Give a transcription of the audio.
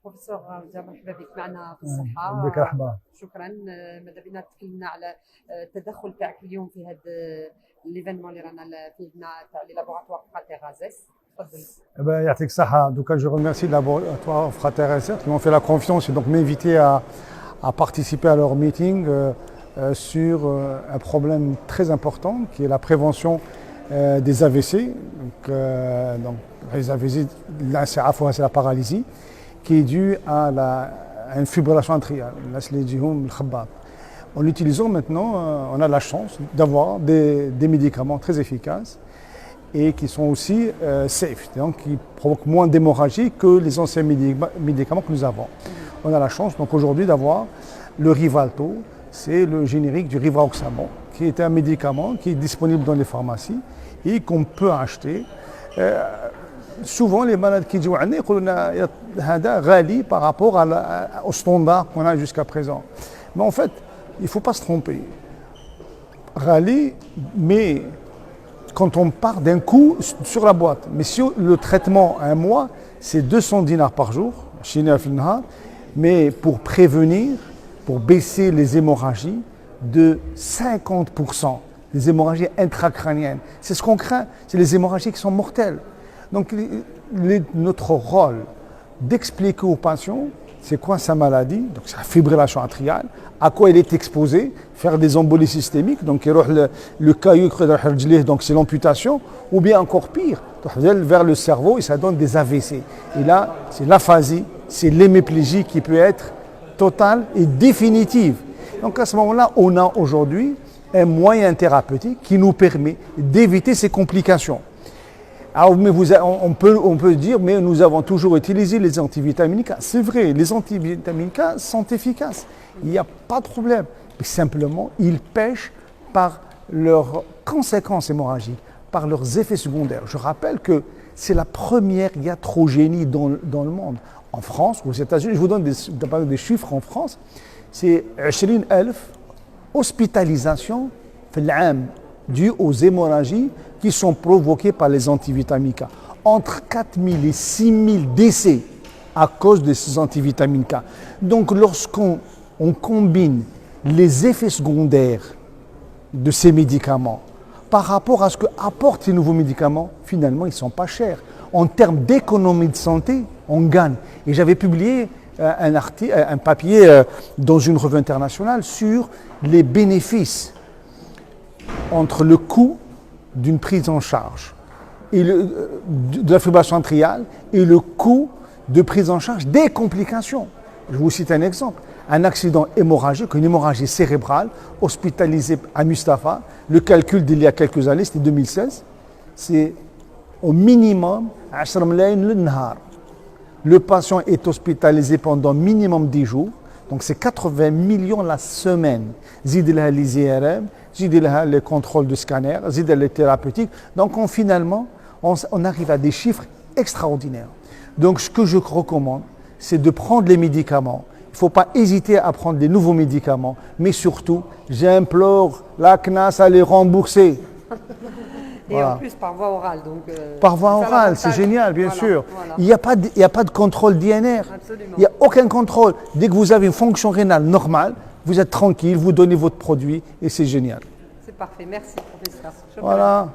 بروفيسور مرحبا بك معنا في الصحة. بك مرحبا. شكرا. ماذا بينا تكلمنا على التدخل تاعك اليوم في هذا ليفينمون اللي رانا فيه هنا تاع لي لابوراتوار فراتيغازيس. تفضل. يعطيك الصحة. Donc je remercie le laboratoire Frater qui m'ont fait la confiance et donc m'inviter à participer à leur meeting sur un problème très important qui est la prévention des AVC. Donc les AVC, là c'est la paralysie qui est due à une fibrillation atriale. En l'utilisant maintenant, on a la chance d'avoir des médicaments très efficaces et qui sont aussi safe, donc qui provoquent moins d'hémorragie que les anciens médicaments que nous avons. On a la chance donc aujourd'hui d'avoir le Rivalto, c'est le générique du Rivaroxaban, qui est un médicament qui est disponible dans les pharmacies et qu'on peut acheter. Souvent les malades qui disent par rapport au standard qu'on a jusqu'à présent. Mais en fait, il ne faut pas se tromper. Rallye, mais quand on part d'un coup sur la boîte, mais si le traitement un mois, c'est 200 dinars par jour, mais pour prévenir, pour baisser les hémorragies de 50%, les hémorragies intracrâniennes. C'est ce qu'on craint, c'est les hémorragies qui sont mortelles. Donc notre rôle d'expliquer aux patients c'est quoi sa maladie, donc c'est la fibrillation atriale, à quoi elle est exposée, faire des embolies systémiques, donc le caillou, donc c'est l'amputation, ou bien encore pire, vers le cerveau et ça donne des AVC. Et là, c'est l'aphasie, c'est l'hémiplégie qui peut être totale et définitive. Donc à ce moment-là, on a aujourd'hui un moyen thérapeutique qui nous permet d'éviter ces complications. Alors, mais on peut dire, mais nous avons toujours utilisé les antivitamines K. C'est vrai, les antivitamines K sont efficaces. Il n'y a pas de problème. Mais simplement, ils pêchent par leurs conséquences hémorragiques, par leurs effets secondaires. Je rappelle que c'est la première iatrogénie dans le monde. En France, aux États-Unis, je vous donne des chiffres en France, c'est 20 000 hospitalisations dues aux hémorragies qui sont provoquées par les antivitamines K. Entre 4 000 et 6 000 décès à cause de ces antivitamines K. Donc lorsqu'on combine les effets secondaires de ces médicaments par rapport à ce que apportent ces nouveaux médicaments, finalement ils ne sont pas chers. En termes d'économie de santé, on gagne. Et j'avais publié un papier dans une revue internationale sur les bénéfices entre le coût d'une prise en charge et de la fibrillation atriale et le coût de prise en charge des complications. Je vous cite un exemple. Un accident hémorragique, une hémorragie cérébrale, hospitalisé à Mustapha, le calcul d'il y a quelques années, c'était 2016, c'est au minimum 10 ملايين le nahar. Le patient est hospitalisé pendant minimum 10 jours, donc c'est 80 millions la semaine. Zid les IRM, les contrôles de scanner, les thérapeutiques. Donc finalement, on arrive à des chiffres extraordinaires. Donc ce que je recommande, c'est de prendre les médicaments. Il ne faut pas hésiter à prendre des nouveaux médicaments, mais surtout, j'implore la CNAS à les rembourser. Et voilà. En plus par voie orale. Donc, par voie orale, c'est génial, bien sûr. Voilà. Il n'y a pas de contrôle d'INR. Absolument. Il n'y a aucun contrôle. Dès que vous avez une fonction rénale normale, vous êtes tranquille, vous donnez votre produit et c'est génial. C'est parfait. Merci, professeur. Voilà.